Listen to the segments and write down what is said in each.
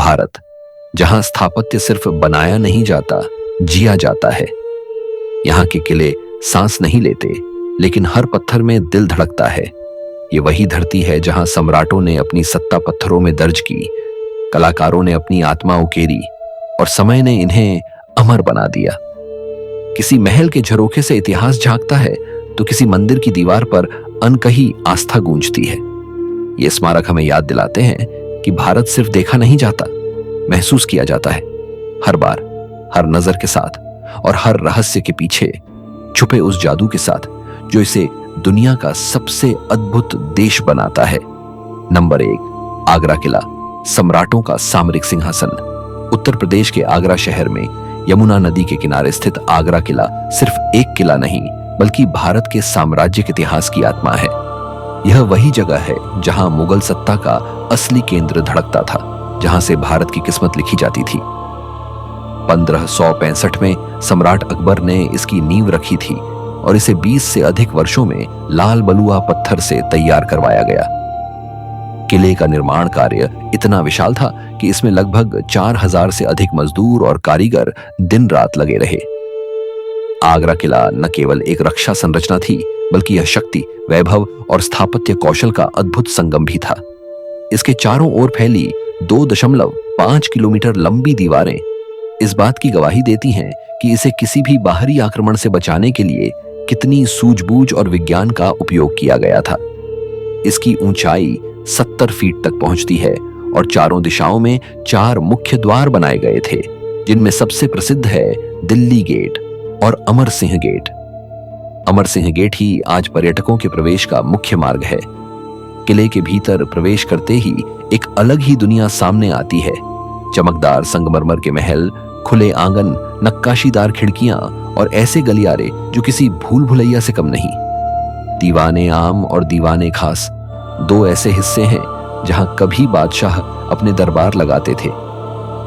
भारत, जहां स्थापत्य सिर्फ बनाया नहीं जाता, जिया जाता है। यहाँ के किले सांस नहीं लेते, लेकिन हर पत्थर में दिल धड़कता है। ये वही धरती है जहां सम्राटों ने अपनी सत्ता पत्थरों में दर्ज की, कलाकारों ने अपनी आत्मा उकेरी और समय ने इन्हें अमर बना दिया। किसी महल के झरोखे से इतिहास झांकता है, तो किसी मंदिर की दीवार पर अनकही आस्था गूंजती है। ये स्मारक हमें याद दिलाते हैं कि भारत सिर्फ देखा नहीं जाता, महसूस किया जाता है। हर बार, हर नजर के साथ और हर रहस्य के पीछे छुपे उस जादू के साथ जो इसे दुनिया का सबसे अद्भुत देश बनाता है। नंबर 1, आगरा किला, सम्राटों का सामरिक सिंहासन। उत्तर प्रदेश के आगरा शहर में यमुना नदी के किनारे स्थित आगरा किला सिर्फ एक किला नहीं, बल्कि भारत के साम्राज्यिक इतिहास की आत्मा है। यह वही जगह है जहां मुगल सत्ता का असली केंद्र धड़कता था, जहां से भारत की किस्मत लिखी जाती थी। 1565 में सम्राट अकबर ने इसकी नींव रखी थी और इसे 20 से अधिक वर्षों में लाल बलुआ पत्थर से तैयार करवाया गया। किले का निर्माण कार्य इतना विशाल था कि इसमें लगभग 4000 से अधिक मजदूर और कारीगर दिन रात लगे रहे। आगरा किला न केवल एक रक्षा संरचना थी, बल्कि यह शक्ति, वैभव और स्थापत्य कौशल का अद्भुत संगम भी था। इसके चारों ओर फैली 2.5 किलोमीटर लंबी दीवारें इस बात की गवाही देती हैं कि इसे किसी भी बाहरी आक्रमण से बचाने के लिए कितनी सूझबूझ और विज्ञान का उपयोग किया गया था। इसकी ऊंचाई 70 फीट तक पहुंचती है और चारों दिशाओं में 4 मुख्य द्वार बनाए गए थे, जिनमें सबसे प्रसिद्ध है दिल्ली गेट और अमर सिंह गेट। अमर सिंह गेट ही आज पर्यटकों के प्रवेश का मुख्य मार्ग है। किले के भीतर प्रवेश करते ही एक अलग ही दुनिया सामने आती है। चमकदार संगमरमर के महल, खुले आंगन, नक्काशीदार खिड़कियां और ऐसे गलियारे जो किसी भूल भुलैया से कम नहीं। दीवाने आम और दीवाने खास, 2 ऐसे हिस्से हैं जहां कभी बादशाह अपने दरबार लगाते थे।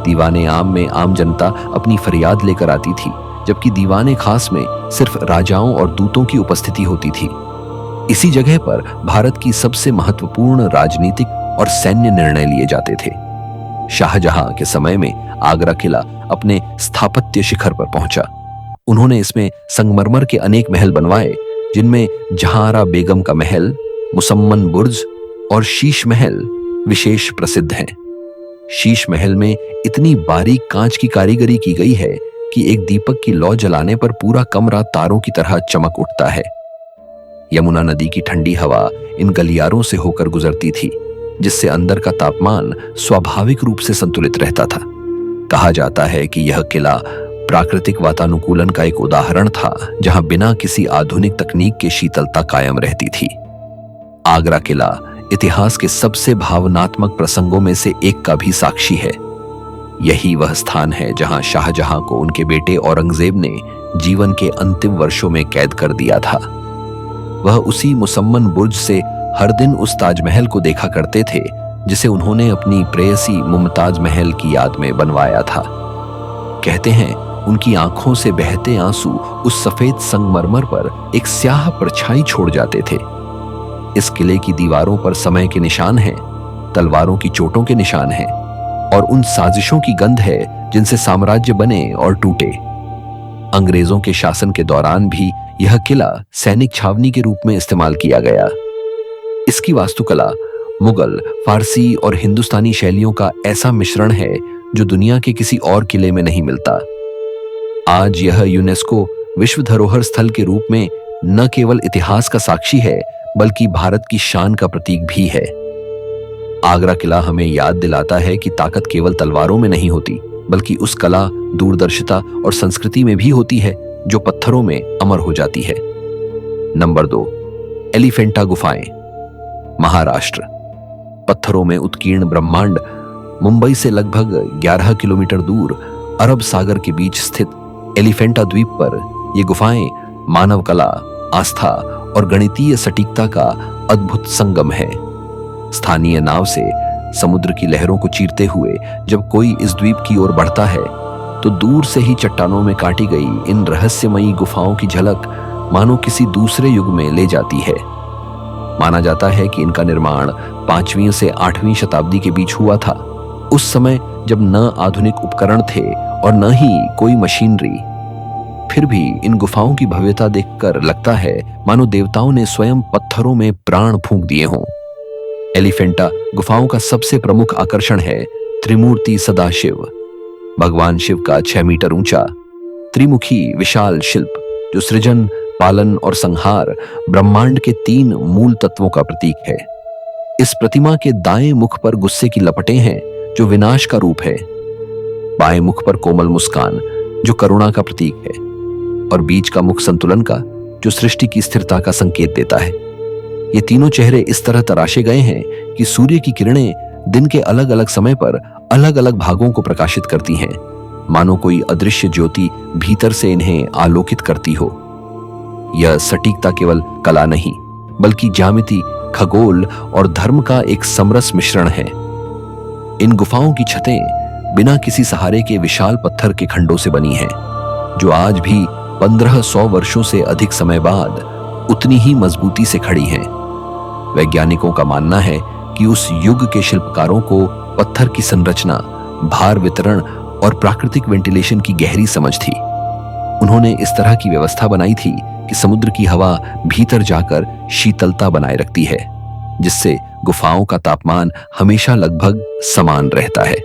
दीवाने आम में आम जनता अपनी फरियाद लेकर आती थी, जबकि दीवाने खास में सिर्फ राजाओं और दूतों की उपस्थिति होती थी। इसी जगह पर भारत की सबसे महत्वपूर्ण राजनीतिक और सैन्य निर्णय लिए जाते थे। शाहजहां के समय में आगरा किला अपने स्थापत्य शिखर पर पहुंचा। उन्होंने इसमें संगमरमर के अनेक महल बनवाए, जिनमें जहांआरा बेगम का महल, मुसम्मन बुर्ज और शीश महल विशेष प्रसिद्ध हैं। शीश महल में इतनी बारीक कांच की कारीगरी की गई है कि एक दीपक की लौ जलाने पर पूरा कमरा तारों की तरह चमक उठता है। यमुना नदी की ठंडी हवा इन गलियारों से होकर गुजरती थी, जिससे अंदर का तापमान स्वाभाविक रूप से संतुलित रहता था। कहा जाता है कि यह किला प्राकृतिक वातानुकूलन का एक उदाहरण था, जहां बिना किसी आधुनिक तकनीक के शीतलता कायम रहती थी। आगरा किला इतिहास के सबसे भावनात्मक प्रसंगों में से एक का भी साक्षी है। यही वह स्थान है जहां शाहजहां को उनके बेटे औरंगजेब ने जीवन के अंतिम वर्षों में कैद कर दिया था। वह उसी मुसम्मन बुर्ज से हर दिन उस ताजमहल को देखा करते थे, जिसे उन्होंने अपनी प्रेयसी मुमताज महल की याद में बनवाया था। कहते हैं उनकी आंखों से बहते आंसू उस सफेद संगमरमर पर एक स्याह परछाई छोड़ जाते थे। इस किले की दीवारों पर समय के निशान हैं, तलवारों की चोटों के निशान हैं और उन साजिशों की गंध है जिनसे साम्राज्य बने और टूटे। अंग्रेजों के शासन के दौरान भी यह किला सैनिक छावनी के रूप में इस्तेमाल किया गया। इसकी वास्तुकला मुगल, फारसी और हिंदुस्तानी शैलियों का ऐसा मिश्रण है जो दुनिया के किसी और किले में नहीं मिलता। आज यह यूनेस्को विश्व धरोहर स्थल के रूप में न केवल इतिहास का साक्षी है, बल्कि भारत की शान का प्रतीक भी है। आगरा किला हमें याद दिलाता है कि ताकत केवल तलवारों में नहीं होती, बल्कि उस कला, दूरदर्शिता और संस्कृति में भी होती है जो पत्थरों में अमर हो जाती है। नंबर 2, एलिफेंटा गुफाएं, महाराष्ट्र। पत्थरों में उत्कीर्ण ब्रह्मांड, मुंबई से लगभग 11 किलोमीटर दूर अरब सागर के बीच स्थित एलिफेंटा द्वीप पर ये गुफाएं मानव कला, आस्था और गणितीय सटीकता का अद्भुत संगम है। स्थानीय नाव से समुद्र की लहरों को चीरते हुए जब कोई इस द्वीप की ओर बढ़ता है, तो दूर से ही चट्टानों में काटी गई इन रहस्यमयी गुफाओं की झलक मानो किसी दूसरे युग में ले जाती है। माना जाता है कि इनका निर्माण 5वीं से 8वीं शताब्दी के बीच हुआ था। उस समय जब न आधुनिक उपकरण थे और न ही कोई मशीनरी। फिर भी इन गुफाओं की भव्यता देखकर लगता है मानो देवताओं ने स्वयं पत्थरों में प्राण फूंक दिए हों। एलिफेंटा गुफाओं का सबसे प्रमुख आकर्षण है त्रिमूर्ति सदाशिव, भगवान शिव का 6 मीटर ऊंचा त्रिमुखी विशाल शिल्प जो सृजन, पालन और संहार ब्रह्मांड के 3 मूल तत्वों का प्रतीक है। इस प्रतिमा के दाएं मुख पर गुस्से की लपटें हैं जो विनाश का रूप है, बाएं मुख पर कोमल मुस्कान जो करुणा का प्रतीक है और बीच का मुख संतुलन का जो सृष्टि की स्थिरता का संकेत देता है। ये तीनों चेहरे इस तरह तराशे गए हैं कि सूर्य की किरणें दिन के अलग अलग समय पर अलग अलग भागों को प्रकाशित करती हैं, मानो कोई अदृश्य ज्योति भीतर से इन्हें आलोकित करती हो। यह सटीकता केवल कला नहीं बल्कि ज्यामिति, खगोल और धर्म का एक समरस मिश्रण है। इन गुफाओं की छतें बिना किसी सहारे के विशाल पत्थर के खंडों से बनी हैं, जो आज भी 1500 वर्षों से अधिक समय बाद उतनी ही मजबूती से खड़ी हैं। वैज्ञानिकों का मानना है कि उस युग के शिल्पकारों को पत्थर की संरचना, भार वितरण और प्राकृतिक वेंटिलेशन की गहरी समझ थी। उन्होंने इस तरह की व्यवस्था बनाई थी कि समुद्र की हवा भीतर जाकर शीतलता बनाए रखती है, जिससे गुफाओं का तापमान हमेशा लगभग समान रहता है।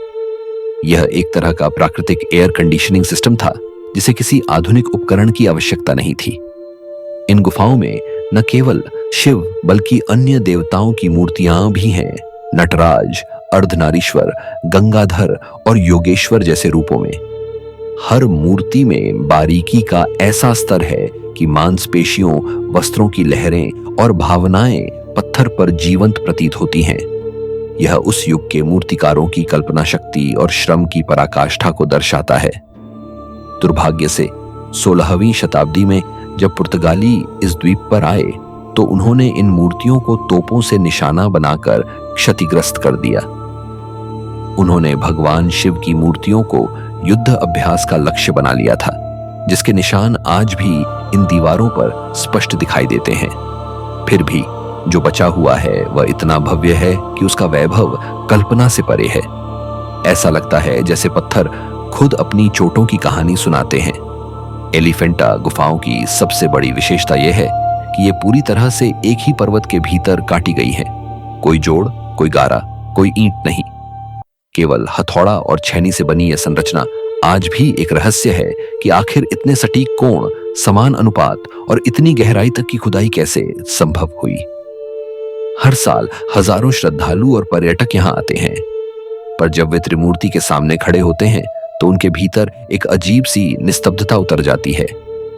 यह एक तरह का प्राकृतिक एयर कंडीशनिंग सिस्टम था जिसे किसी आधुनिक उपकरण की आवश्यकता नहीं थी। इन गुफाओं में न केवल शिव बल्कि अन्य देवताओं की मूर्तियां भी हैं, नटराज, अर्धनारीश्वर, गंगाधर और योगेश्वर जैसे रूपों में। हर मूर्ति में बारीकी का ऐसा स्तर है कि मांसपेशियों, वस्त्रों की लहरें और भावनाएं पत्थर पर जीवंत प्रतीत होती हैं। यह उस युग के मूर्तिकारों की कल्पना शक्ति और श्रम की पराकाष्ठा को दर्शाता है। दुर्भाग्य से 16वीं शताब्दी में जब पुर्तगाली इस द्वीप पर आए तो उन्होंने इन मूर्तियों को तोपों से निशाना बनाकर क्षतिग्रस्त कर दिया। उन्होंने भगवान शिव की मूर्तियों को युद्ध अभ्यास का लक्ष्य बना लिया था, जिसके निशान आज भी इन दीवारों पर स्पष्ट दिखाई देते हैं। फिर भी जो बचा हुआ है वह इतना भव्य है कि उसका वैभव कल्पना से परे है। ऐसा लगता है जैसे पत्थर खुद अपनी चोटों की कहानी सुनाते हैं। एलिफेंटा गुफाओं की सबसे बड़ी विशेषता यह है कि ये पूरी तरह से एक ही पर्वत के भीतर काटी गई हैं। कोई जोड़, कोई गारा, कोई ईंट नहीं। केवल हथौड़ा और छेनी से बनी यह संरचना आज भी एक रहस्य है कि आखिर इतने सटीक कोण, समान अनुपात और इतनी गहराई तक की खुदाई कैसे संभव हुई। हर साल हजारों श्रद्धालु और पर्यटक यहाँ आते हैं, पर जब वे त्रिमूर्ति के सामने खड़े होते हैं तो उनके भीतर एक अजीब सी निस्तब्धता उतर जाती है,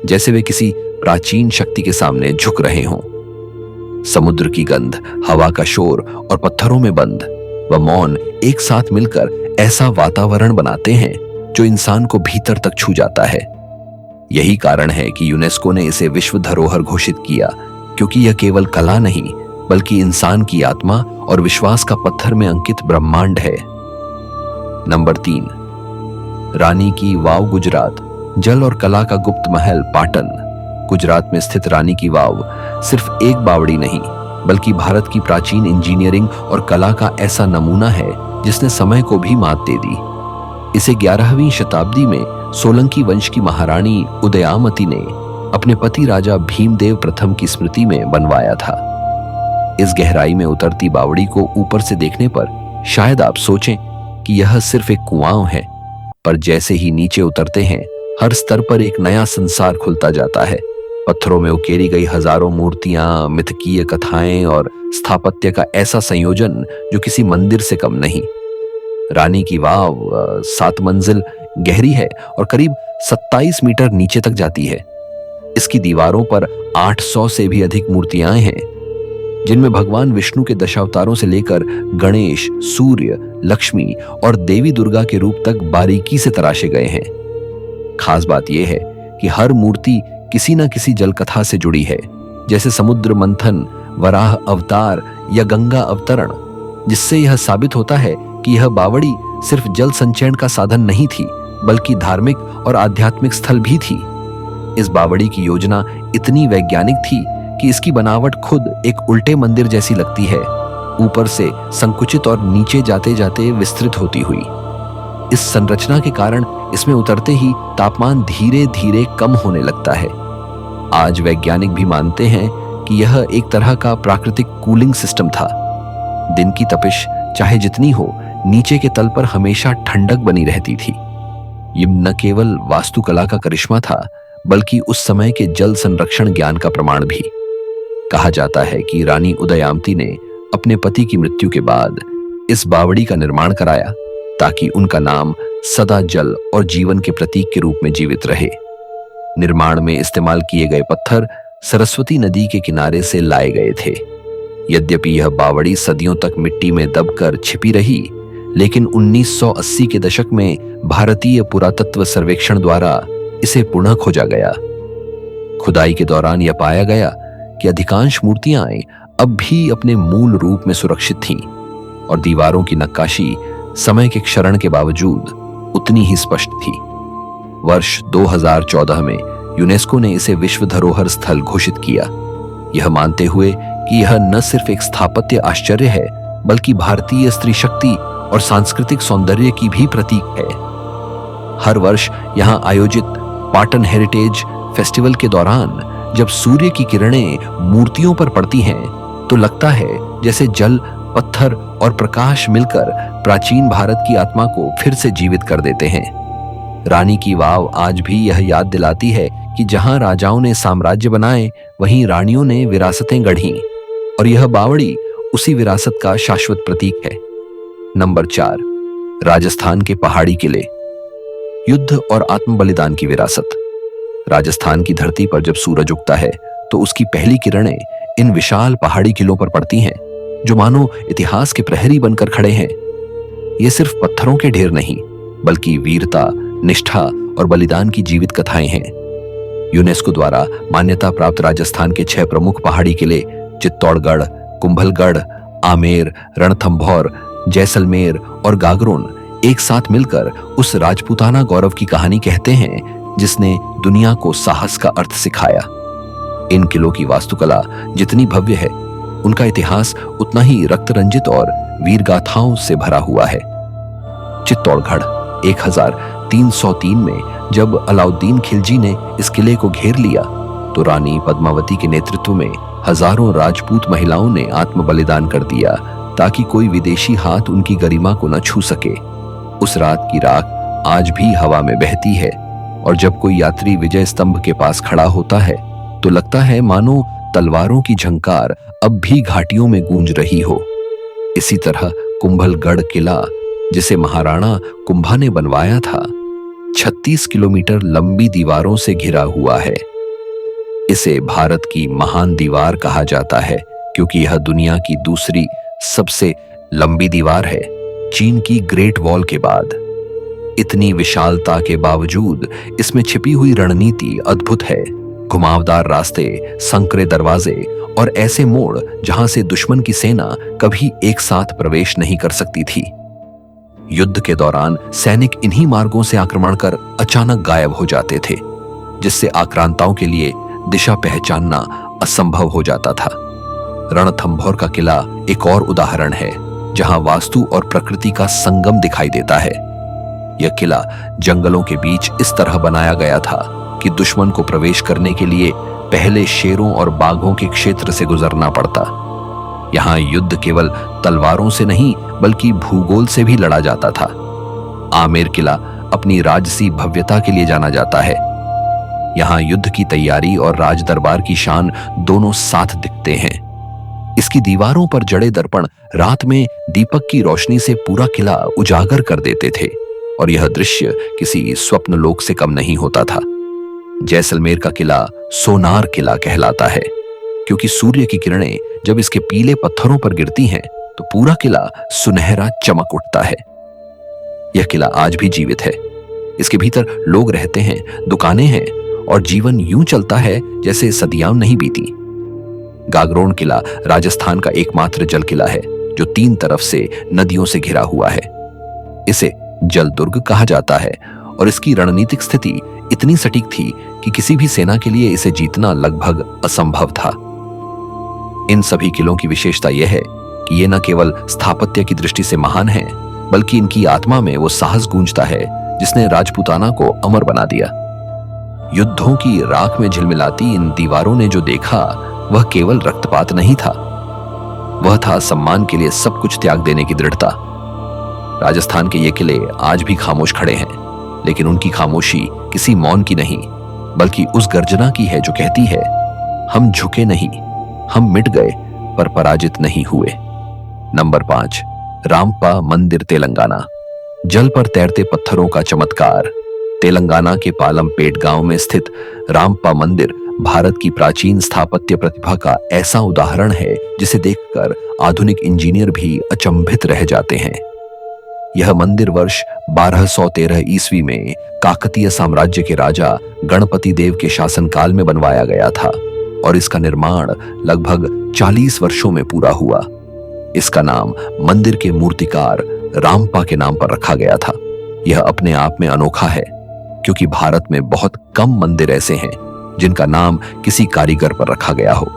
जैसे वे किसी प्राचीन शक्ति के सामने झुक रहे हों। समुद्र की गंध, हवा का शोर और पत्थरों में बंद व मौन एक साथ मिलकर ऐसा वातावरण बनाते हैं जो इंसान को भीतर तक छू जाता है। यही कारण है कि यूनेस्को ने इसे विश्व धरोहर घोषित किया, क्योंकि यह केवल कला नहीं बल्कि इंसान की आत्मा और विश्वास का पत्थर में अंकित ब्रह्मांड है। नंबर 3, रानी की वाव गुजरात। जल और कला का गुप्त महल पाटन। गुजरात में स्थित रानी की वाव सिर्फ एक बावड़ी नहीं बल्कि भारत की प्राचीन इंजीनियरिंग और कला का ऐसा नमूना है जिसने समय को भी मात दे दी। इसे 11वीं शताब्दी में सोलंकी वंश की महारानी उदयामती ने अपने पति राजा भीमदेव प्रथम की स्मृति में बनवाया था। इस गहराई में उतरती बावड़ी को ऊपर से देखने पर शायद आप सोचें कि यह सिर्फ एक कुआं है, पर जैसे ही नीचे उतरते हैं हर स्तर पर एक नया संसार खुलता जाता है। पत्थरों में उकेरी गई हजारों मूर्तियां, मिथकीय कथाएं और स्थापत्य का ऐसा संयोजन जो किसी मंदिर से कम नहीं। रानी की वाव 7 मंजिल गहरी है और करीब 27 मीटर नीचे तक जाती है। इसकी दीवारों पर 800 से भी अधिक मूर्तियां हैं, जिनमें भगवान विष्णु के दशावतारों से लेकर गणेश, सूर्य, लक्ष्मी और देवी दुर्गा के रूप तक बारीकी से तराशे गए हैं। खास बात यह है कि हर मूर्ति किसी न किसी जल कथा से जुड़ी है, जैसे समुद्र मंथन, वराह अवतार या गंगा अवतरण, जिससे यह साबित होता है कि यह बावड़ी सिर्फ जल संचयन का साधन नहीं थी बल्कि धार्मिक और आध्यात्मिक स्थल भी थी। इस बावड़ी की योजना इतनी वैज्ञानिक थी कि इसकी बनावट खुद एक उल्टे मंदिर जैसी लगती है, ऊपर से संकुचित और नीचे जाते जाते विस्तृत होती हुई। इस संरचना के कारण इसमें उतरते ही तापमान धीरे धीरे कम होने लगता है। आज वैज्ञानिक भी मानते हैं कि यह एक तरह का प्राकृतिक कूलिंग सिस्टम था। दिन की तपिश चाहे जितनी हो, नीचे के तल पर हमेशा ठंडक बनी रहती थी। ये न केवल वास्तुकला का करिश्मा था, बल्कि उस समय के जल संरक्षण ज्ञान का प्रमाण भी। कहा जाता है कि रानी उदयामती ने अपने पति की मृत्यु के बाद इस बावड़ी का निर्माण कराया, ताकि उनका नाम सदा जल और जीवन के प्रतीक के रूप में जीवित रहे। निर्माण में इस्तेमाल किए गए पत्थर सरस्वती नदी के किनारे से लाए गए थे। यद्यपि यह बावड़ी सदियों तक मिट्टी में दबकर छिपी रही, लेकिन 1980 के दशक में भारतीय पुरातत्व सर्वेक्षण द्वारा इसे पुनः खोजा गया। खुदाई के दौरान यह पाया गया कि अधिकांश मूर्तियां अब भी अपने मूल रूप में सुरक्षित थीं और दीवारों की नक्काशी समय के क्षरण के बावजूद उतनी ही स्पष्ट थी। वर्ष 2014 में यूनेस्को ने इसे विश्व धरोहर स्थल घोषित किया, यह मानते हुए कि यह न सिर्फ एक स्थापत्य आश्चर्य है, बल्कि भारतीय स्त्री शक्ति और सांस्कृतिक सौंदर्य की भी प्रतीक है। हर वर्ष यहां आयोजित पाटन हेरिटेज फेस्टिवल के दौरान जब सूर्य की किरणें मूर्तियों पर पड़ती हैं, तो लगता है जैसे जल, पत्थर और प्रकाश मिलकर प्राचीन भारत की आत्मा को फिर से जीवित कर देते हैं। रानी की वाव आज भी यह याद दिलाती है कि जहां राजाओं ने साम्राज्य बनाए, वहीं रानियों ने विरासतें गढ़ी, और यह बावड़ी उसी विरासत का शाश्वत प्रतीक है। नंबर 4, राजस्थान के पहाड़ी किले। युद्ध और आत्म बलिदान की विरासत। राजस्थान की धरती पर जब सूरज उगता है, तो उसकी पहली किरणें इन विशाल पहाड़ी किलों पर पड़ती हैं, जो मानो इतिहास के प्रहरी बनकर खड़े हैं। ये सिर्फ पत्थरों के ढेर नहीं, बल्कि वीरता, निष्ठा और बलिदान की जीवित कथाएं हैं। यूनेस्को द्वारा मान्यता प्राप्त राजस्थान के 6 प्रमुख पहाड़ी किले चित्तौड़गढ़, कुंभलगढ़, आमेर, रणथंभौर, जैसलमेर और गागरोन एक साथ मिलकर उस राजपूताना गौरव की कहानी कहते हैं, जिसने दुनिया को साहस का अर्थ सिखाया। इन किलों की वास्तुकला जितनी भव्य है, उनका इतिहास उतना ही रक्त रंजित और वीर गाथाओं से भरा हुआ है। चित्तौड़गढ़ 1303 में जब अलाउद्दीन खिलजी ने इस किले को घेर लिया, तो रानी पद्मावती के नेतृत्व में हजारों राजपूत महिलाओं ने आत्म बलिदान कर दिया, ताकि कोई विदेशी हाथ उनकी गरिमा को न छू सके। उस रात की राख आज भी हवा में बहती है, और जब कोई यात्री विजय स्तंभ के पास खड़ा होता है, तो लगता है मानो तलवारों की झंकार अब भी घाटियों में गूंज रही हो। इसी तरह कुंभलगढ़ किला, जिसे महाराणा कुंभा ने बनवाया था, 36 किलोमीटर लंबी दीवारों से घिरा हुआ है। इसे भारत की महान दीवार कहा जाता है, क्योंकि यह दुनिया की दूसरी सबसे लंबी दीवार है, चीन की ग्रेट वॉल के बाद। इतनी विशालता के बावजूद इसमें छिपी हुई रणनीति अद्भुत है। घुमावदार रास्ते, संकरे दरवाजे और ऐसे मोड़ जहां से दुश्मन की सेना कभी एक साथ प्रवेश नहीं कर सकती थी। युद्ध के दौरान सैनिक इन्हीं मार्गों से आक्रमण कर अचानक गायब हो जाते थे, जिससे आक्रांताओं के लिए दिशा पहचानना असंभव हो जाता था। रणथंभौर का किला एक और उदाहरण है, जहां वास्तु और प्रकृति का संगम दिखाई देता है। यह किला जंगलों के बीच इस तरह बनाया गया था कि दुश्मन को प्रवेश करने के लिए पहले शेरों और बाघों के क्षेत्र से गुजरना पड़ता। यहां युद्ध केवल तलवारों से नहीं, बल्कि भूगोल से भी लड़ा जाता था। आमेर किला अपनी राजसी भव्यता के लिए जाना जाता है। यहां युद्ध की तैयारी और राज दरबार की शान दोनों साथ दिखते हैं। इसकी दीवारों पर जड़े दर्पण रात में दीपक की रोशनी से पूरा किला उजागर कर देते थे, और यह दृश्य किसी स्वप्न लोक से कम नहीं होता था। जैसलमेर का किला सोनार किला कहलाता है, क्योंकि सूर्य की किरणें जब इसके पीले पत्थरों पर गिरती हैं, तो पूरा किला सुनहरा चमक उठता है। यह किला आज भी जीवित है। इसके भीतर लोग रहते हैं, दुकानें हैं, और जीवन यूं चलता है जैसे सदियां नहीं बीती। गागरोन किला राजस्थान का एकमात्र जल किला है, जो 3 तरफ से नदियों से घिरा हुआ है। इसे जल दुर्ग कहा जाता है, और इसकी रणनीतिक स्थिति इतनी सटीक थी कि किसी भी सेना के लिए इसे जीतना लगभग असंभव था। इन सभी किलों की विशेषता यह है कि ये न केवल स्थापत्य की दृष्टि से महान हैं, बल्कि इनकी आत्मा में वो साहस गूंजता है जिसने राजपूताना को अमर बना दिया। युद्धों की राख में झिलमिलाती इन दीवारों ने जो देखा वह केवल रक्तपात नहीं था, वह था सम्मान के लिए सब कुछ त्याग देने की दृढ़ता। राजस्थान के ये किले आज भी खामोश खड़े हैं, लेकिन उनकी खामोशी किसी मौन की नहीं, बल्कि उस गर्जना की है जो कहती है, हम झुके नहीं, हम मिट गए पर पराजित नहीं हुए। नंबर 5, रामप्पा मंदिर, तेलंगाना। जल पर तैरते पत्थरों का चमत्कार। तेलंगाना के पालमपेट गांव में स्थित रामप्पा मंदिर भारत की प्राचीन स्थापत्य प्रतिभा का ऐसा उदाहरण है जिसे देखकर आधुनिक इंजीनियर भी अचंभित रह जाते हैं। यह मंदिर वर्ष 1213 ईस्वी में काकतीय साम्राज्य के राजा गणपति देव के शासनकाल में बनवाया गया था और इसका निर्माण लगभग 40 वर्षों में पूरा हुआ। इसका नाम मंदिर के मूर्तिकार रामप्पा के नाम पर रखा गया था। यह अपने आप में अनोखा है क्योंकि भारत में बहुत कम मंदिर ऐसे हैं जिनका नाम किसी कारीगर पर रखा गया हो।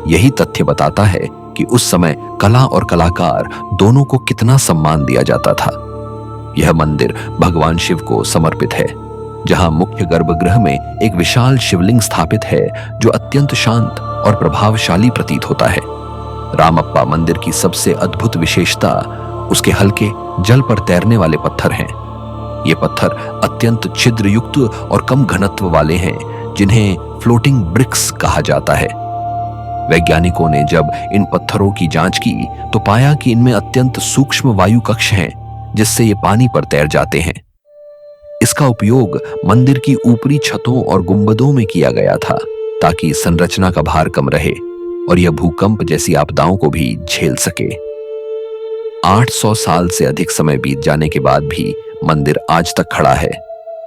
यही तथ्य बताता है कि उस समय कला और कलाकार दोनों को कितना सम्मान दिया जाता था। यह मंदिर भगवान शिव को समर्पित है, जहां मुख्य गर्भगृह में एक विशाल शिवलिंग स्थापित है जो अत्यंत शांत और प्रभावशाली प्रतीत होता है। रामप्पा मंदिर की सबसे अद्भुत विशेषता उसके हल्के जल पर तैरने वाले पत्थर हैं। ये पत्थर अत्यंत छिद्रयुक्त और कम घनत्व वाले हैं, जिन्हें फ्लोटिंग ब्रिक्स कहा जाता है। वैज्ञानिकों ने जब इन पत्थरों की जांच की तो पाया कि इनमें अत्यंत सूक्ष्म वायु कक्ष हैं, जिससे ये पानी पर तैर जाते हैं। इसका उपयोग मंदिर की ऊपरी छतों और गुंबदों में किया गया था ताकि संरचना का भार कम रहे और यह भूकंप जैसी आपदाओं को भी झेल सके। 800 साल से अधिक समय बीत जाने के बाद भी मंदिर आज तक खड़ा है,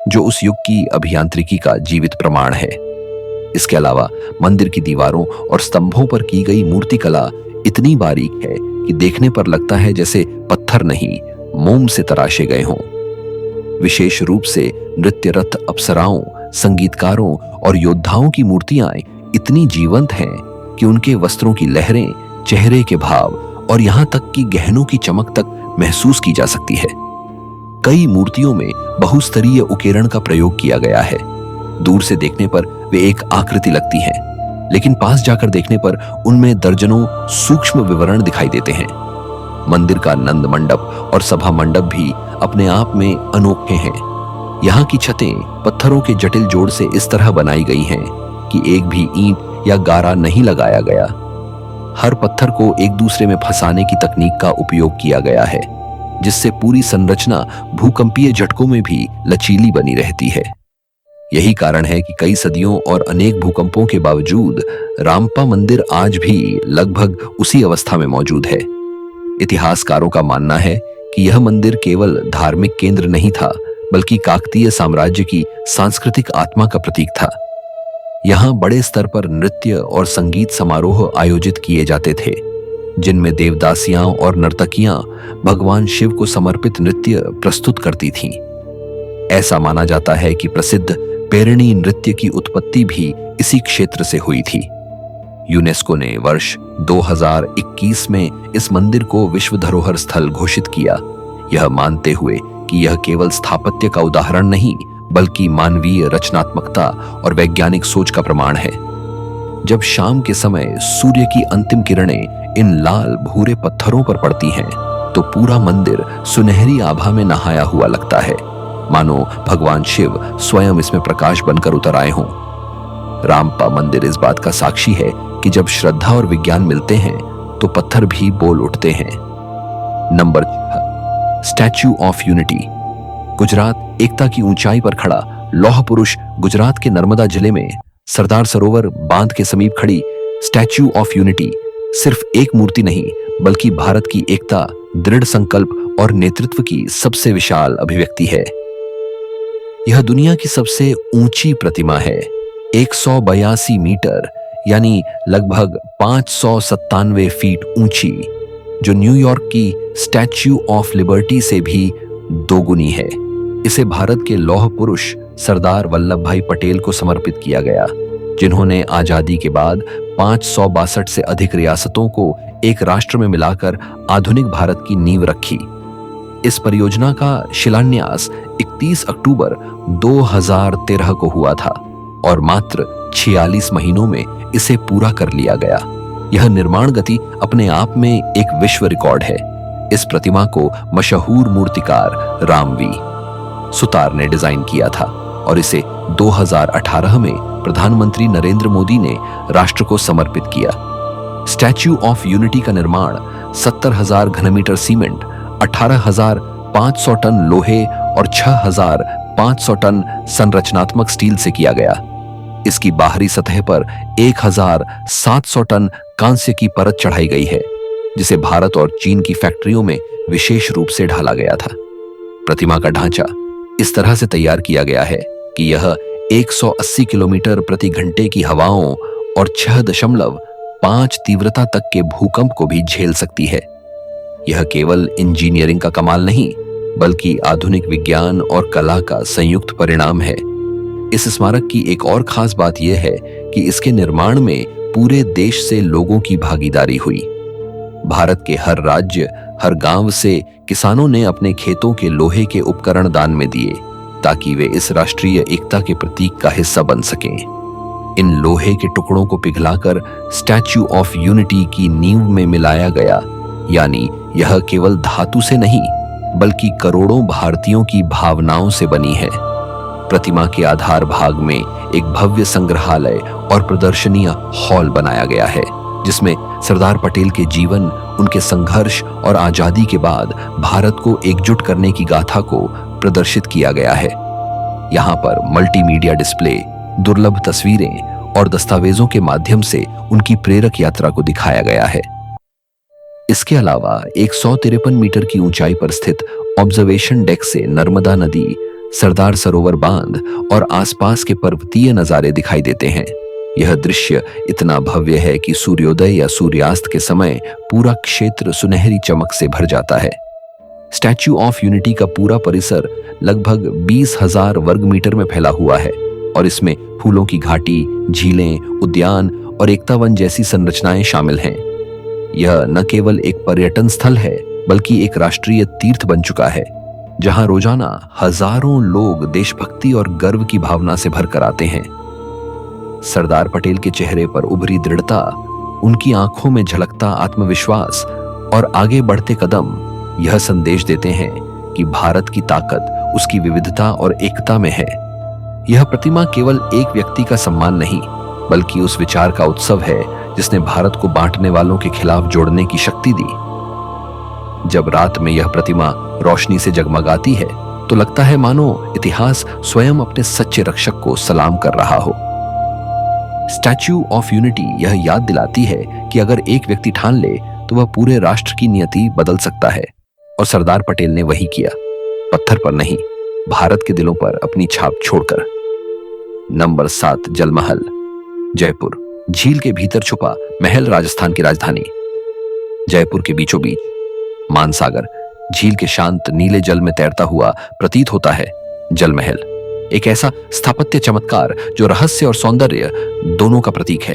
जो उस युग की अभियांत्रिकी का जीवित प्रमाण है। इसके अलावा मंदिर की दीवारों और स्तंभों पर की गई मूर्तिकला इतनी बारीक है कि देखने पर लगता है जैसे पत्थर नहीं, मोम से तराशे गए हों। विशेष रूप से नृत्यरत अप्सराओं, संगीतकारों और योद्धाओं की मूर्तियां इतनी जीवंत हैं कि उनके वस्त्रों की लहरें, चेहरे के भाव और यहां तक कि गहनों की चमक तक महसूस की जा सकती है। कई मूर्तियों में बहुस्तरीय उकेरण का प्रयोग किया गया है। दूर से देखने पर वे एक आकृति लगती हैं, लेकिन पास जाकर देखने पर उनमें दर्जनों सूक्ष्म विवरण दिखाई देते हैं। मंदिर का नंद मंडप और सभा मंडप भी अपने आप में अनोखे हैं। यहाँ की छतें पत्थरों के जटिल जोड़ से इस तरह बनाई गई हैं कि एक भी ईंट या गारा नहीं लगाया गया। हर पत्थर को एक दूसरे में फंसाने की तकनीक का उपयोग किया गया है, जिससे पूरी संरचना भूकंपीय झटकों में भी लचीली बनी रहती है। यही कारण है कि कई सदियों और अनेक भूकंपों के बावजूद रामप्पा मंदिर आज भी लगभग उसी अवस्था में मौजूद है। इतिहासकारों का मानना है कि यह मंदिर केवल धार्मिक केंद्र नहीं था, बल्कि काकतीय साम्राज्य की सांस्कृतिक आत्मा का प्रतीक था। यहाँ बड़े स्तर पर नृत्य और संगीत समारोह आयोजित किए जाते थे, जिनमें देवदासियां और नर्तकियां भगवान शिव को समर्पित नृत्य प्रस्तुत करती थीं। ऐसा माना जाता है कि प्रसिद्ध पेरिणी नृत्य की उत्पत्ति भी इसी क्षेत्र से हुई थी। यूनेस्को ने वर्ष 2021 में इस मंदिर को विश्व धरोहर स्थल घोषित किया, यह मानते हुए कि यह केवल स्थापत्य का उदाहरण नहीं, बल्कि मानवीय रचनात्मकता और वैज्ञानिक सोच का प्रमाण है। जब शाम के समय सूर्य की अंतिम किरणें इन लाल भूरे पत्थरों पर पड़ती हैं, तो पूरा मंदिर सुनहरी आभा में नहाया हुआ लगता है, मानो भगवान शिव स्वयं इसमें प्रकाश बनकर उतर आए हों। रामप्पा मंदिर इस बात का साक्षी है कि जब श्रद्धा और विज्ञान मिलते हैं तो पत्थर भी बोल उठते हैं। Number 6, statue of unity. Gujarat एकता की ऊंचाई पर खड़ा लौह पुरुष गुजरात के नर्मदा जिले में सरदार सरोवर बांध के समीप खड़ी स्टैच्यू ऑफ यूनिटी सिर्फ एक मूर्ति नहीं, बल्कि भारत की एकता, दृढ़ संकल्प और नेतृत्व की सबसे विशाल अभिव्यक्ति है। यह दुनिया की सबसे ऊंची प्रतिमा है, 182 मीटर यानी लगभग 597 फीट ऊंची, जो न्यूयॉर्क की स्टैच्यू ऑफ लिबर्टी से भी दोगुनी है। इसे भारत के लौह पुरुष सरदार वल्लभ भाई पटेल को समर्पित किया गया, जिन्होंने आजादी के बाद 562 से अधिक रियासतों को एक राष्ट्र में मिलाकर आधुनिक भारत की नींव रखी। इस परियोजना का शिलान्यास 31 अक्टूबर 2013 को हुआ था और मात्र 46 महीनों में इसे पूरा कर लिया गया। यह निर्माण गति अपने आप में एक विश्व रिकॉर्ड है। इस प्रतिमा को मशहूर मूर्तिकार रामवी सुतार ने डिजाइन किया था और इसे 2018 में प्रधानमंत्री नरेंद्र मोदी ने राष्ट्र को समर्पित किया। स्टैच्यू ऑफ यूनिटी का निर्माण 70,000 घनमीटर सीमेंट, 18,500 टन लोहे और 6,500 टन संरचनात्मक स्टील से किया गया। इसकी बाहरी सतह पर 1,700 टन कांस्य की परत चढ़ाई गई है, जिसे भारत और चीन की फैक्ट्रियों में विशेष रूप से ढाला गया था। प्रतिमा का ढांचा इस तरह से तैयार किया गया है कि यह 180 किलोमीटर प्रति घंटे की हवाओं और 6.5 तीव्रता तक के भूकंप को भी झेल सकती है। यह केवल इंजीनियरिंग का कमाल नहीं, बल्कि आधुनिक विज्ञान और कला का संयुक्त परिणाम है। इस स्मारक की एक और खास बात यह है कि इसके निर्माण में पूरे देश से लोगों की भागीदारी हुई। भारत के हर राज्य, हर गांव से किसानों ने अपने खेतों के लोहे के उपकरण दान में दिए ताकि वे इस राष्ट्रीय एकता के प्रतीक का हिस्सा बन सकें। इन लोहे के टुकड़ों को पिघलाकर स्टैच्यू ऑफ यूनिटी की नींव में मिलाया गया, यानी यह केवल धातु से नहीं बल्कि करोड़ों भारतीयों की भावनाओं से बनी है। प्रतिमा के आधार भाग में एक भव्य संग्रहालय और प्रदर्शनी हॉल बनाया गया है, जिसमें सरदार पटेल के जीवन, उनके संघर्ष और आजादी के बाद भारत को एकजुट करने की गाथा को प्रदर्शित किया गया है। यहाँ पर मल्टीमीडिया डिस्प्ले, दुर्लभ तस्वीरें और दस्तावेजों के माध्यम से उनकी प्रेरक यात्रा को दिखाया गया है। इसके अलावा 153 मीटर की ऊंचाई पर स्थित ऑब्जर्वेशन डेक से नर्मदा नदी, सरदार सरोवर बांध और आसपास के पर्वतीय नजारे दिखाई देते हैं। यह दृश्य इतना भव्य है कि सूर्योदय या सूर्यास्त के समय पूरा क्षेत्र सुनहरी चमक से भर जाता है। स्टैच्यू ऑफ यूनिटी का पूरा परिसर लगभग 20,000 वर्ग मीटर में फैला हुआ है और इसमें फूलों की घाटी, झीलें, उद्यान और एकता वन जैसी संरचनाएं शामिल हैं। यह न केवल एक पर्यटन स्थल है बल्कि एक राष्ट्रीय तीर्थ बन चुका है, जहां रोजाना हजारों लोग देशभक्ति और गर्व की भावना से भर कर आते हैं। सरदार पटेल के चेहरे पर उभरी दृढ़ता, उनकी आंखों में झलकता आत्मविश्वास और आगे बढ़ते कदम यह संदेश देते हैं कि भारत की ताकत उसकी विविधता और एकता में है। यह प्रतिमा केवल एक व्यक्ति का सम्मान नहीं, बल्कि उस विचार का उत्सव है जिसने भारत को बांटने वालों के खिलाफ जोड़ने की शक्ति दी। जब रात में यह प्रतिमा रोशनी से जगमगाती है तो लगता है मानो इतिहास स्वयं अपने सच्चे रक्षक को सलाम कर रहा हो। स्टैच्यू ऑफ यूनिटी यह याद दिलाती है कि अगर एक व्यक्ति ठान ले तो वह पूरे राष्ट्र की नियति बदल सकता है, और सरदार पटेल ने वही किया, पत्थर पर नहीं, भारत के दिलों पर अपनी छाप छोड़कर। नंबर 7, जलमहल, जयपुर। झील के भीतर छुपा महल राजस्थान की राजधानी। जयपुर के बीचों बीच मानसागर झील के शांत नीले जल में तैरता हुआ प्रतीत होता है जलमहल, एक ऐसा स्थापत्य चमत्कार जो रहस्य और सौंदर्य दोनों का प्रतीक है।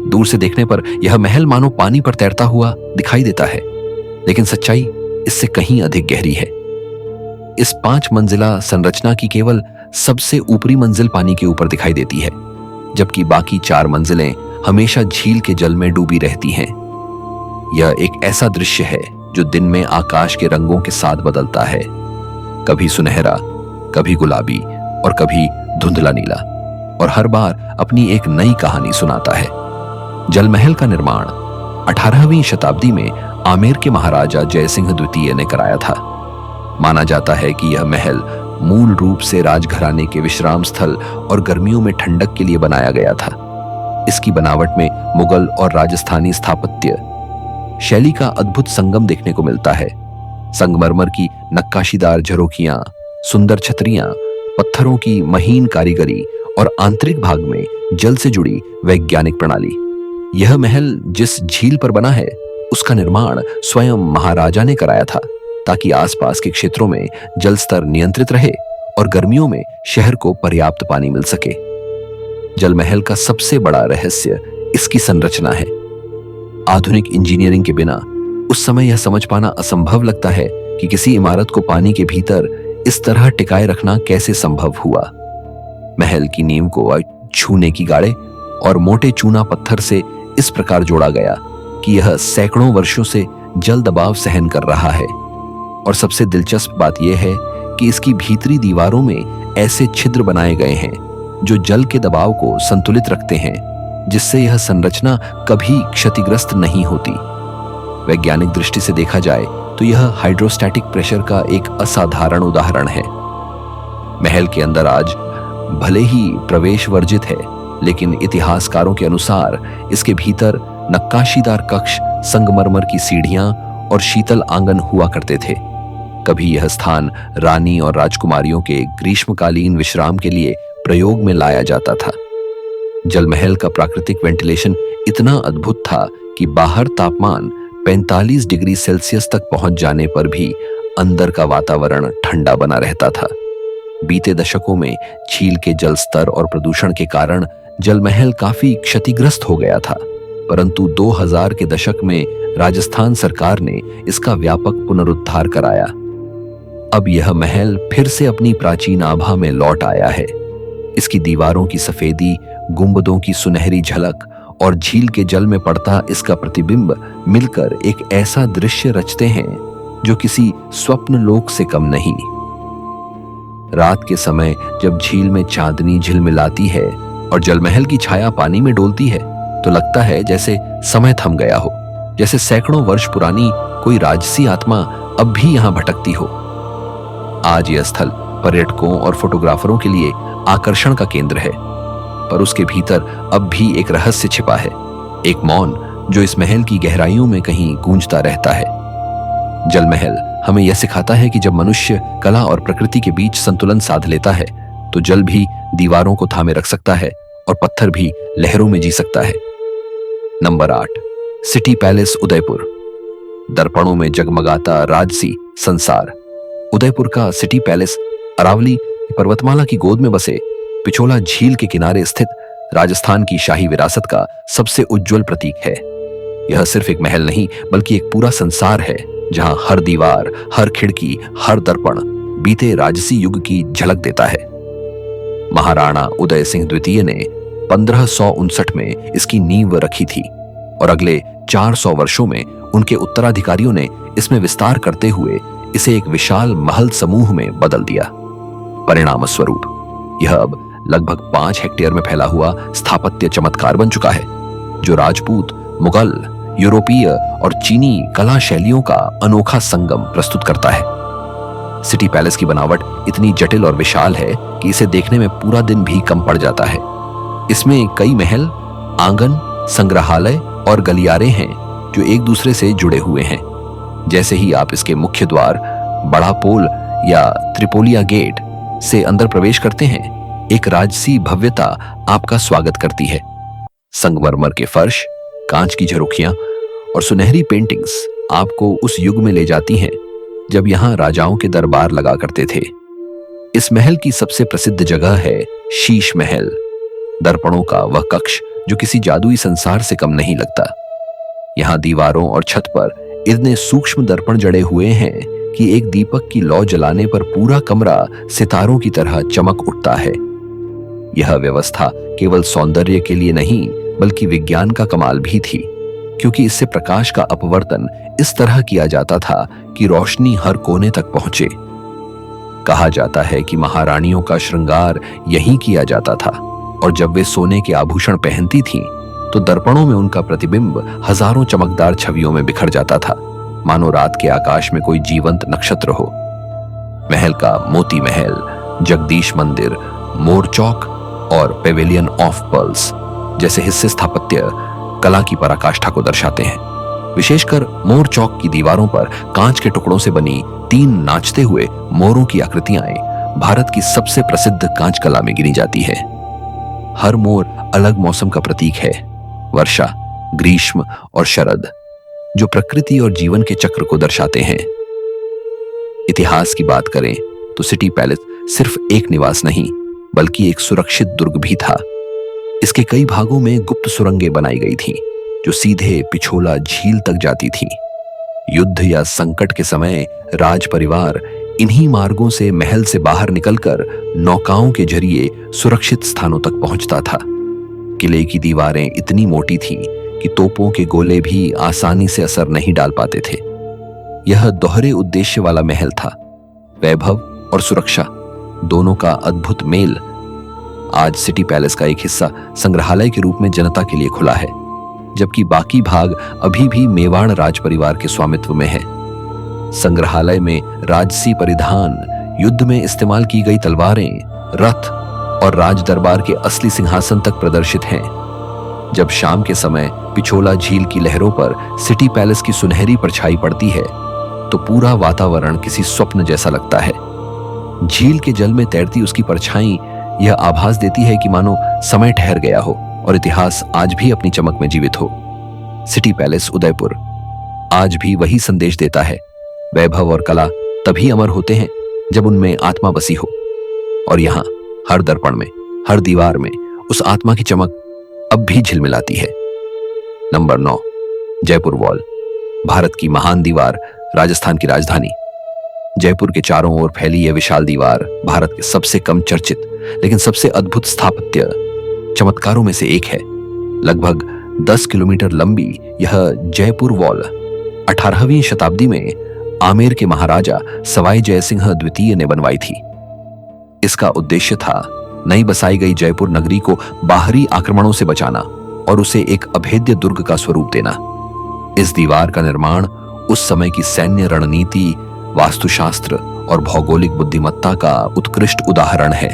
दूर से देखने पर यह महल मानो पानी पर तैरता हुआ दिखाई देता है, लेकिन सच्चाई इससे कहीं अधिक गहरी है। इस 5 मंजिला संरचना की केवल सबसे ऊपरी मंजिल पानी के ऊपर दिखाई देती है, जबकि बाकी 4 मंजिलें हमेशा झील के जल में डूबी रहती हैं। यह एक ऐसा दृश्य है जो दिन में आकाश के रंगों के साथ बदलता है, कभी सुनहरा, कभी गुलाबी और कभी धुंधला नीला, और हर बार अपनी एक नई कहानी सुनाता है। जलमहल का निर्माण 18वीं शताब्दी में आमेर के महाराजा जयसिंह द्वितीय ने कराया था। माना जाता है कि यह महल मूल रूप से राजघराने के विश्राम स्थल और गर्मियों में ठंडक के लिए बनाया गया था। इसकी बनावट में मुगल और राजस्थानी स्थापत्य शैली का अद्भुत संगम देखने को मिलता है। संगमरमर की नक्काशीदार झरोखियां, सुंदर छतरियां, पत्थरों की महीन कारीगरी और आंतरिक भाग में जल से जुड़ी वैज्ञानिक प्रणाली। यह महल जिस झील पर बना है उसका निर्माण स्वयं महाराजा ने कराया था, ताकि आसपास के क्षेत्रों में जल स्तर नियंत्रित रहे और गर्मियों में शहर को पर्याप्त पानी मिल सके। जलमहल का सबसे बड़ा रहस्य इसकी संरचना है। आधुनिक इंजीनियरिंग के बिना उस समय यह समझ पाना असंभव लगता है कि किसी इमारत को पानी के भीतर इस तरह टिकाए रखना कैसे संभव हुआ। महल की नींव को छूने की गाड़े और मोटे चूना पत्थर से इस प्रकार जोड़ा गया कि यह सैकड़ों वर्षों से जल दबाव सहन कर रहा है। और सबसे दिलचस्प बात यह है कि इसकी भीतरी दीवारों में ऐसे छिद्र बनाए गए हैं जो जल के दबाव को संतुलित रखते हैं, जिससे यह संरचना कभी क्षतिग्रस्त नहीं होती। वैज्ञानिक दृष्टि से देखा जाए तो यह हाइड्रोस्टैटिक प्रेशर का एक असाधारण उदाहरण है। महल के अंदर आज भले ही प्रवेश वर्जित है, लेकिन इतिहासकारों के अनुसार इसके भीतर नक्काशीदार कक्ष, संगमरमर की सीढ़ियां और शीतल आंगन हुआ करते थे। कभी यह स्थान रानी और राजकुमारियों के ग्रीष्मकालीन विश्राम के लिए प्रयोग में लाया जाता था। जलमहल का प्राकृतिक वेंटिलेशन इतना अद्भुत था कि बाहर तापमान 45 डिग्री सेल्सियस तक पहुंच जाने पर भी अंदर का वातावरण ठंडा बना रहता था। बीते दशकों में झील के जल स्तर और प्रदूषण के कारण जलमहल काफी क्षतिग्रस्त हो गया था, परंतु 2000 के दशक में राजस्थान सरकार ने इसका व्यापक पुनरुद्धार कराया। अब यह महल फिर से अपनी प्राचीन आभा में लौट आया है। इसकी दीवारों की सफेदी, गुंबदों की सुनहरी झलक और झील के जल में पड़ता इसका प्रतिबिंब मिलकर एक ऐसा दृश्य रचते हैं जो किसी स्वप्न लोक से कम नहीं। रात के समय जब झील में चांदनी झिलमिलाती है और जलमहल की छाया पानी में डोलती है तो लगता है जैसे समय थम गया हो, जैसे सैकड़ों वर्ष पुरानी कोई राजसी आत्मा अब भी यहां भटकती हो। आज यह स्थल पर्यटकों और फोटोग्राफरों के लिए आकर्षण का केंद्र है, पर उसके भीतर अब भी एक रहस्य छिपा है, एक मौन जो इस महल की गहराइयों में कहीं गूंजता रहता है। जलमहल हमें यह सिखाता है कि जब मनुष्य कला और प्रकृति के बीच संतुलन साध लेता है तो जल भी दीवारों को थामे रख सकता है और पत्थर भी लहरों में जी सकता है। Number 8, city palace Udaipur. दर्पणों में जगमगाता राजसी संसार। उदयपुर का सिटी पैलेस अरावली पर्वतमाला की गोद में बसे पिछोला झील के किनारे स्थित राजस्थान की शाही विरासत का सबसे उज्जवल प्रतीक है। यह सिर्फ एक महल नहीं बल्कि एक पूरा संसार है, जहां हर दीवार, हर खिड़की, हर दर्पण बीते राजसी युग की झलक देता है। महाराणा उदय सिंह द्वितीय ने 1559 में इसकी नींव रखी थी और अगले 400 वर्षों में उनके उत्तराधिकारियों ने इसमें विस्तार करते हुए इसे एक विशाल महल समूह में बदल दिया। परिणाम स्वरूप यह अब लगभग 5 हेक्टेयर में फैला हुआ स्थापत्य चमत्कार बन चुका है, जो राजपूत, मुगल, यूरोपीय और चीनी कला शैलियों का अनोखा संगम प्रस्तुत करता है। सिटी पैलेस की बनावट इतनी जटिल और विशाल है कि इसे देखने में पूरा दिन भी कम पड़ जाता है। इसमें कई महल, आंगन, संग्रहालय और गलियारे हैं जो एक दूसरे से जुड़े हुए हैं। जैसे ही आप इसके मुख्य द्वार, बड़ा पोल या त्रिपोलिया गेट से अंदर प्रवेश करते हैं, एक राजसी भव्यता आपका स्वागत करती है। संगमरमर के फर्श, कांच की झरोखियां और सुनहरी पेंटिंग्स आपको उस युग में ले जाती हैं जब यहां राजाओं के दरबार लगा करते थे। इस महल की सबसे प्रसिद्ध जगह है शीश महल, दर्पणों का वह कक्ष जो किसी जादुई संसार से कम नहीं लगता। यहां दीवारों और छत पर इतने सूक्ष्म दर्पण जड़े हुए हैं कि एक दीपक की लौ जलाने पर पूरा कमरा सितारों की तरह चमक उठता है। यह व्यवस्था केवल सौंदर्य के लिए नहीं बल्कि विज्ञान का कमाल भी थी, क्योंकि इससे प्रकाश का अपवर्तन इस तरह किया जाता था कि रोशनी हर कोने तक पहुंचे। कहा जाता है कि महारानियों का श्रृंगार यहीं किया जाता था और जब वे सोने के आभूषण पहनती थीं, तो दर्पणों में उनका प्रतिबिंब हजारों चमकदार छवियों में बिखर जाता था, मानो रात के आकाश में कोई जीवंत नक्षत्र हो। महल का मोती महल, जगदीश मंदिर, मोर चौक और पेविलियन ऑफ पर्ल्स जैसे हिस्से स्थापत्य कला की पराकाष्ठा को दर्शाते हैं। विशेषकर मोर चौक की दीवारों पर कांच के टुकड़ों से बनी 3 नाचते हुए मोरों की आकृतियां भारत की सबसे प्रसिद्ध कांच कला में गिनी जाती है। हर मोर अलग मौसम का प्रतीक है, वर्षा, ग्रीष्म और शरद, जो प्रकृति और जीवन के चक्र को दर्शाते हैं। इतिहास की बात करें तो सिटी पैलेस सिर्फ एक निवास नहीं बल्कि एक सुरक्षित दुर्ग भी था। इसके कई भागों में गुप्त सुरंगें बनाई गई थीं, जो सीधे पिछोला झील तक जाती थीं। युद्ध या संकट के समय राज परिवार इन्हीं मार्गों से महल से बाहर निकलकर नौकाओं के जरिए सुरक्षित स्थानों तक पहुंचता था। किले की दीवारें इतनी मोटी थीं कि तोपों के गोले भी आसानी से असर नहीं डाल पाते थे। यह दोहरे उद्देश्य वाला महल था, वैभव और सुरक्षा दोनों का अद्भुत मेल। आज सिटी पैलेस का एक हिस्सा संग्रहालय के रूप में जनता के लिए खुला है, जबकि बाकी भाग अभी भी मेवाड़ राज परिवार के स्वामित्व में है। संग्रहालय में राजसी परिधान, युद्ध में इस्तेमाल की गई तलवारें, रथ और राज दरबार के असली सिंहासन तक प्रदर्शित हैं। जब शाम के समय पिछोला झील की लहरों पर सिटी पैलेस की सुनहरी परछाई पड़ती है तो पूरा वातावरण किसी स्वप्न जैसा लगता है। झील के जल में तैरती उसकी परछाई यह आभास देती है कि मानो समय ठहर गया हो और इतिहास आज भी अपनी चमक में जीवित हो। सिटी पैलेस उदयपुर आज भी वही संदेश देता है, वैभव और कला तभी अमर होते हैं जब उनमें आत्मा बसी हो। और यहाँ हर दर्पण में, हर दीवार में उस आत्मा की चमक अब भी झिलमिलाती है। नंबर 9, जयपुर वॉल, भारत की महान दीवार, राजस्थान की राजधानी। जयपुर के चारों ओर फैली यह विशाल दीवार भारत के सबसे कम चर्चित लेकिन सबसे अद्भुत स्थापत्य चमत्कारों में से एक है। लगभग 10 किलोमीटर लंबी यह जयपुर वॉल 18वीं शताब्दी में आमेर के महाराजा सवाई जयसिंह द्वितीय ने बनवाई थी। इसका उद्देश्य था नई बसाई गई जयपुर नगरी को बाहरी आक्रमणों से बचाना और उसे एक अभेद्य दुर्ग का स्वरूप देना। इस दीवार का निर्माण उस समय की सैन्य रणनीति, वास्तुशास्त्र और भौगोलिक बुद्धिमत्ता का उत्कृष्ट उदाहरण है।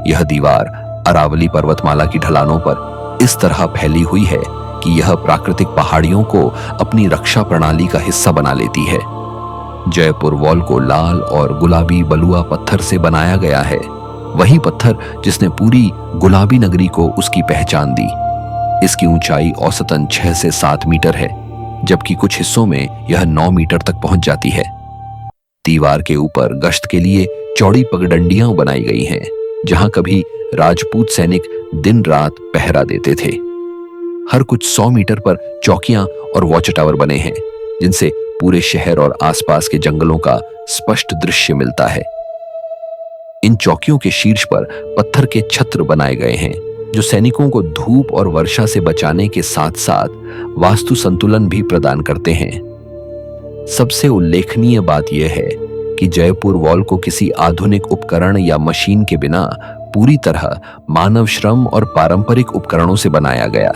यह दीवार अरावली पर्वतमाला की ढलानों पर इस तरह फैली हुई है कि यह प्राकृतिक पहाड़ियों को अपनी रक्षा प्रणाली का हिस्सा बना लेती है। जयपुर वॉल को लाल और गुलाबी बलुआ पत्थर से बनाया गया है, वही पत्थर जिसने पूरी गुलाबी नगरी को उसकी पहचान दी। इसकी ऊंचाई औसतन 6 से 7 मीटर है, जबकि कुछ हिस्सों में यह 9 मीटर तक पहुंच जाती है। दीवार के ऊपर गश्त के लिए चौड़ी पगडंडियां बनाई गई हैं, जहां कभी राजपूत सैनिक दिन रात पहरा देते थे। हर कुछ 100 मीटर पर चौकियां और वॉच टावर बने हैं, जिनसे पूरे शहर और आसपास के जंगलों का स्पष्ट दृश्य मिलता है। इन चौकियों के शीर्ष पर पत्थर के छत्र बनाए गए हैं, जो सैनिकों को धूप और वर्षा से बचाने के साथ साथ वास्तु संतुलन भी प्रदान करते हैं। सबसे उल्लेखनीय बात यह है कि जयपुर वॉल को किसी आधुनिक उपकरण या मशीन के बिना पूरी तरह मानव श्रम और पारंपरिक उपकरणों से बनाया गया।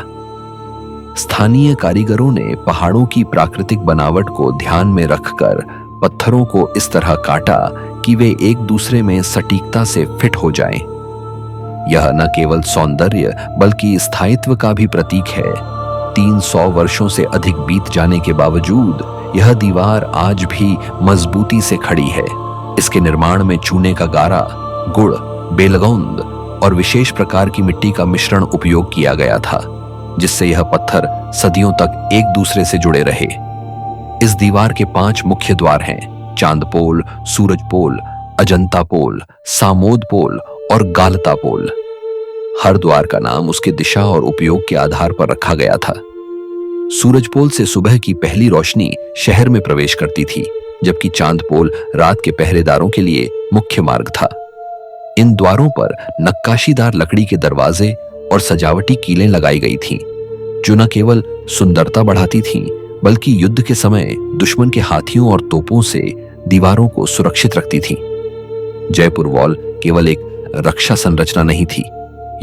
स्थानीय कारीगरों ने पहाड़ों की प्राकृतिक बनावट को ध्यान में रखकर पत्थरों को इस तरह काटा कि वे एक दूसरे में सटीकता से फिट हो जाएं। यह न केवल सौंदर्य बल्कि स्थायित्व का भी प्रतीक है। 300 वर्षों से अधिक बीत जाने के बावजूद यह दीवार आज भी मजबूती से खड़ी है। इसके निर्माण में चूने का गारा, गुड़, बेलगौंद और विशेष प्रकार की मिट्टी का मिश्रण उपयोग किया गया था, जिससे यह पत्थर सदियों तक एक दूसरे से जुड़े रहे। इस दीवार के 5 मुख्य द्वार हैं: चांदपोल, सूरजपोल, अजंता पोल, सामोद पोल और गालता पोल। हर द्वार का नाम उसके दिशा और उपयोग के आधार पर रखा गया था। सूरजपोल से सुबह की पहली रोशनी शहर में प्रवेश करती थी, जबकि चांदपोल रात के पहरेदारों के लिए मुख्य मार्ग था। इन द्वारों पर नक्काशीदार लकड़ी के दरवाजे और सजावटी कीलें लगाई गई थीं, जो न केवल सुंदरता बढ़ाती थीं, बल्कि युद्ध के समय दुश्मन के हाथियों और तोपों से दीवारों को सुरक्षित रखती थीं। जयपुर वॉल केवल एक रक्षा संरचना नहीं थी,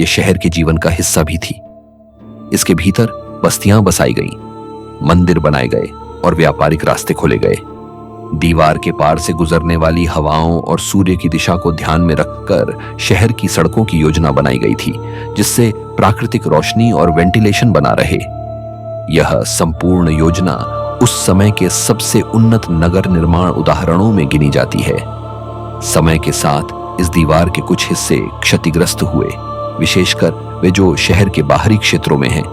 यह शहर के जीवन का हिस्सा भी थी। इसके भीतर बस्तियां बसाई गईं, मंदिर बनाए गए और व्यापारिक रास्ते खोले गए। दीवार के पार से गुजरने वाली हवाओं और सूर्य की दिशा को ध्यान में रखकर शहर की सड़कों की योजना बनाई गई थी, जिससे प्राकृतिक रोशनी और वेंटिलेशन बना रहे। यह संपूर्ण योजना उस समय के सबसे उन्नत नगर निर्माण उदाहरणों में गिनी जाती है। समय के साथ इस दीवार के कुछ हिस्से क्षतिग्रस्त हुए, विशेषकर वे जो शहर के बाहरी क्षेत्रों में हैं।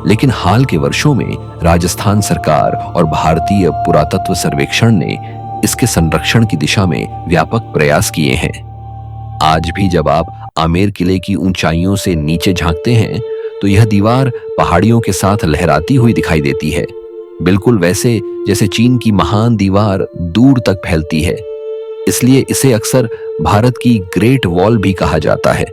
लेकिन हाल के वर्षों में राजस्थान सरकार और भारतीय पुरातत्व सर्वेक्षण ने इसके संरक्षण की दिशा में व्यापक प्रयास किए हैं। आज भी जब आप आमेर किले की ऊंचाइयों से नीचे झांकते हैं तो यह दीवार पहाड़ियों के साथ लहराती हुई दिखाई देती है। बिल्कुल वैसे जैसे चीन की महान दीवार दूर तक फैलती है। इसलिए इसे अक्सर भारत की ग्रेट वॉल भी कहा जाता है।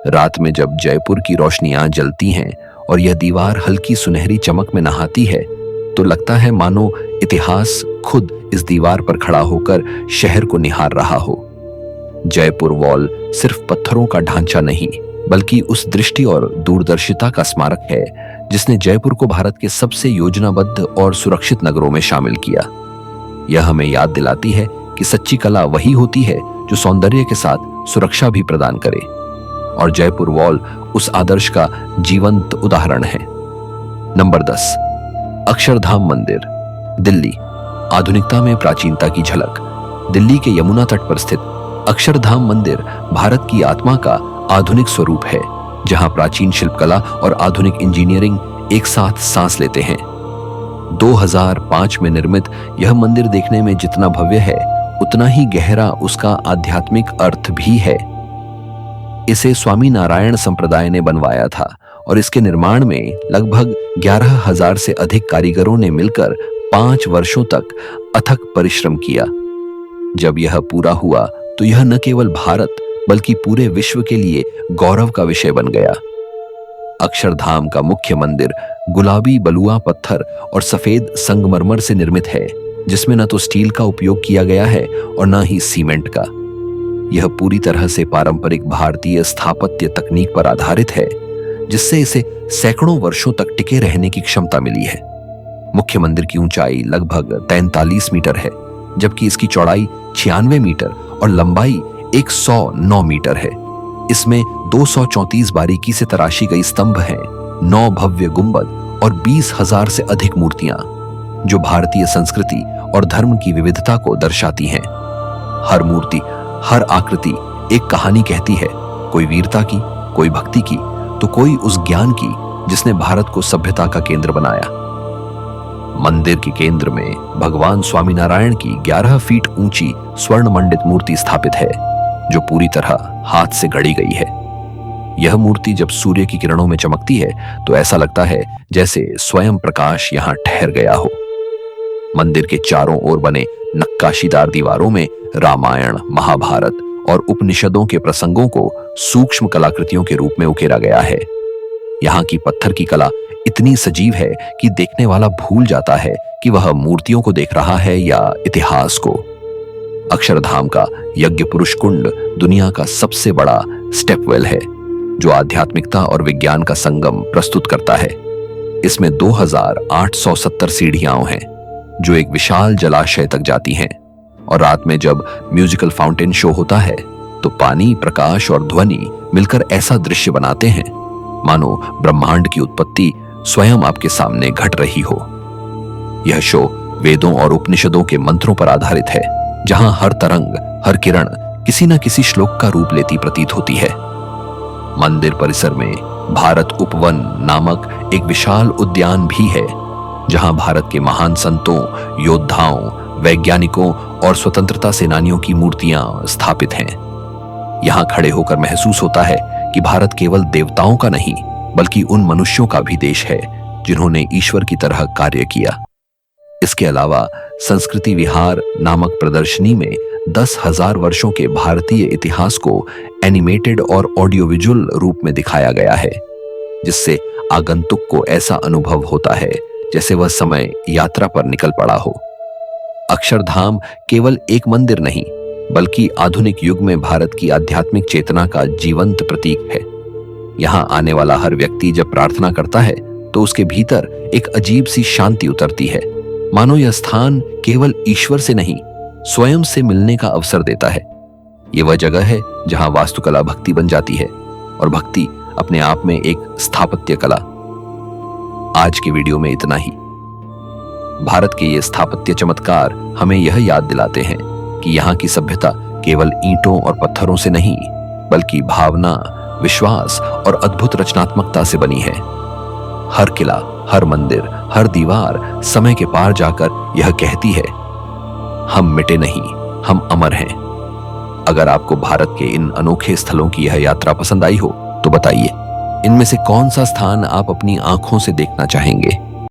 रात में जब जयपुर की रोशनियां जलती हैं और यह दीवार हल्की सुनहरी चमक में नहाती है, तो लगता है मानो इतिहास खुद इस दीवार पर खड़ा होकर शहर को निहार रहा हो। जयपुर वॉल सिर्फ पत्थरों का ढांचा नहीं, बल्कि उस दृष्टि और दूरदर्शिता का स्मारक है जिसने जयपुर को भारत के सबसे योजनाबद्ध और सुरक्षित नगरों में शामिल किया। यह हमें याद दिलाती है कि सच्ची कला वही होती है जो सौंदर्य के साथ सुरक्षा भी प्रदान करे, और जयपुर वॉल उस आदर्श का जीवंत उदाहरण है। नंबर 10, अक्षरधाम मंदिर, दिल्ली। आधुनिकता में प्राचीनता की झलक। दिल्ली के यमुना तट पर स्थित अक्षरधाम मंदिर भारत की आत्मा का आधुनिक स्वरूप है, जहां प्राचीन शिल्पकला और आधुनिक इंजीनियरिंग एक साथ सांस लेते हैं। 2005 में निर्मित यह मंदिर देखने में जितना भव्य है, उतना ही गहरा उसका आध्यात्मिक अर्थ भी है। इसे स्वामी नारायण संप्रदाय ने बनवाया था और इसके निर्माण में लगभग 11,000 से अधिक कारीगरों ने मिलकर 5 वर्षों तक अथक परिश्रम किया। जब यह पूरा हुआ तो यह न केवल भारत बल्कि पूरे विश्व के लिए गौरव का विषय बन गया। अक्षरधाम का मुख्य मंदिर गुलाबी बलुआ पत्थर और सफेद संगमरमर से निर्मित है, जिसमें न तो स्टील का उपयोग किया गया है और न ही सीमेंट का। यह पूरी तरह से पारंपरिक भारतीय स्थापत्य तकनीक पर आधारित है, जिससे इसे सैकड़ों वर्षों तक टिके रहने की क्षमता मिली है। मुख्य मंदिर की ऊंचाई लगभग 43 मीटर है, जबकि इसकी चौड़ाई 96 मीटर और लंबाई 109 मीटर है। इसमें 234 बारीकी से तराशी गई स्तंभ हैं, 9 भव्य गुंबद और 20,000 से अधिक मूर्तियां, जो भारतीय संस्कृति और धर्म की विविधता को दर्शाती हैं। हर मूर्ति, हर आकृति एक कहानी कहती है, कोई वीरता की, कोई भक्ति की, तो कोई उस ज्ञान की जिसने भारत को सभ्यता का केंद्र बनाया। मंदिर के केंद्र में भगवान स्वामीनारायण की 11 फीट ऊंची स्वर्ण मंडित मूर्ति स्थापित है, जो पूरी तरह हाथ से गढ़ी गई है। यह मूर्ति जब सूर्य की किरणों में चमकती है तो ऐसा लगता है जैसे स्वयं प्रकाश यहां ठहर गया हो। मंदिर के चारों ओर बने नक्काशीदार दीवारों में रामायण, महाभारत और उपनिषदों के प्रसंगों को सूक्ष्म कलाकृतियों के रूप में उकेरा गया है। यहाँ की पत्थर की कला इतनी सजीव है कि देखने वाला भूल जाता है कि वह मूर्तियों को देख रहा है या इतिहास को। अक्षरधाम का यज्ञ पुरुष कुंड दुनिया का सबसे बड़ा स्टेपवेल है, जो आध्यात्मिकता और विज्ञान का संगम प्रस्तुत करता है। इसमें 2,870 सीढ़ियां हैं, जो एक विशाल जलाशय तक जाती हैं, और रात में जब म्यूजिकल फाउंटेन शो होता है तो पानी, प्रकाश और ध्वनि मिलकर ऐसा दृश्य बनाते हैं मानो ब्रह्मांड की उत्पत्ति स्वयं आपके सामने घट रही हो। यह शो वेदों और उपनिषदों के मंत्रों पर आधारित है, जहां हर तरंग, हर किरण किसी न किसी श्लोक का रूप लेती प्रतीत होती है। मंदिर परिसर में भारत उपवन नामक एक विशाल उद्यान भी है, जहां भारत के महान संतों, योद्धाओं, वैज्ञानिकों और स्वतंत्रता सेनानियों की मूर्तियां स्थापित हैं। यहां खड़े होकर महसूस होता है कि भारत केवल देवताओं का नहीं, बल्कि उन मनुष्यों का भी देश है जिन्होंने ईश्वर की तरह कार्य किया। इसके अलावा संस्कृति विहार नामक प्रदर्शनी में 10,000 वर्षों के भारतीय इतिहास को एनिमेटेड और ऑडियो विजुअल रूप में दिखाया गया है, जिससे आगंतुक को ऐसा अनुभव होता है जैसे वह समय यात्रा पर निकल पड़ा हो। अक्षरधाम केवल एक मंदिर नहीं, बल्कि आधुनिक युग में भारत की आध्यात्मिक चेतना का जीवंत प्रतीक है। यहां आने वाला हर व्यक्ति जब प्रार्थना करता है तो उसके भीतर एक अजीब सी शांति उतरती है, मानो यह स्थान केवल ईश्वर से नहीं, स्वयं से मिलने का अवसर देता है। यह वह जगह है जहां वास्तुकला भक्ति बन जाती है और भक्ति अपने आप में एक स्थापत्य कला। आज के वीडियो में इतना ही। भारत के ये स्थापत्य चमत्कार हमें यह याद दिलाते हैं कि यहाँ की सभ्यता केवल ईंटों और पत्थरों से नहीं, बल्कि भावना, विश्वास और अद्भुत रचनात्मकता से बनी है। हर किला, हर मंदिर, हर दीवार समय के पार जाकर यह कहती है, हम मिटे नहीं, हम अमर हैं। अगर आपको भारत के इन अनोखे स्थलों की यह यात्रा पसंद आई हो तो बताइए, इनमें से कौन सा स्थान आप अपनी आंखों से देखना चाहेंगे।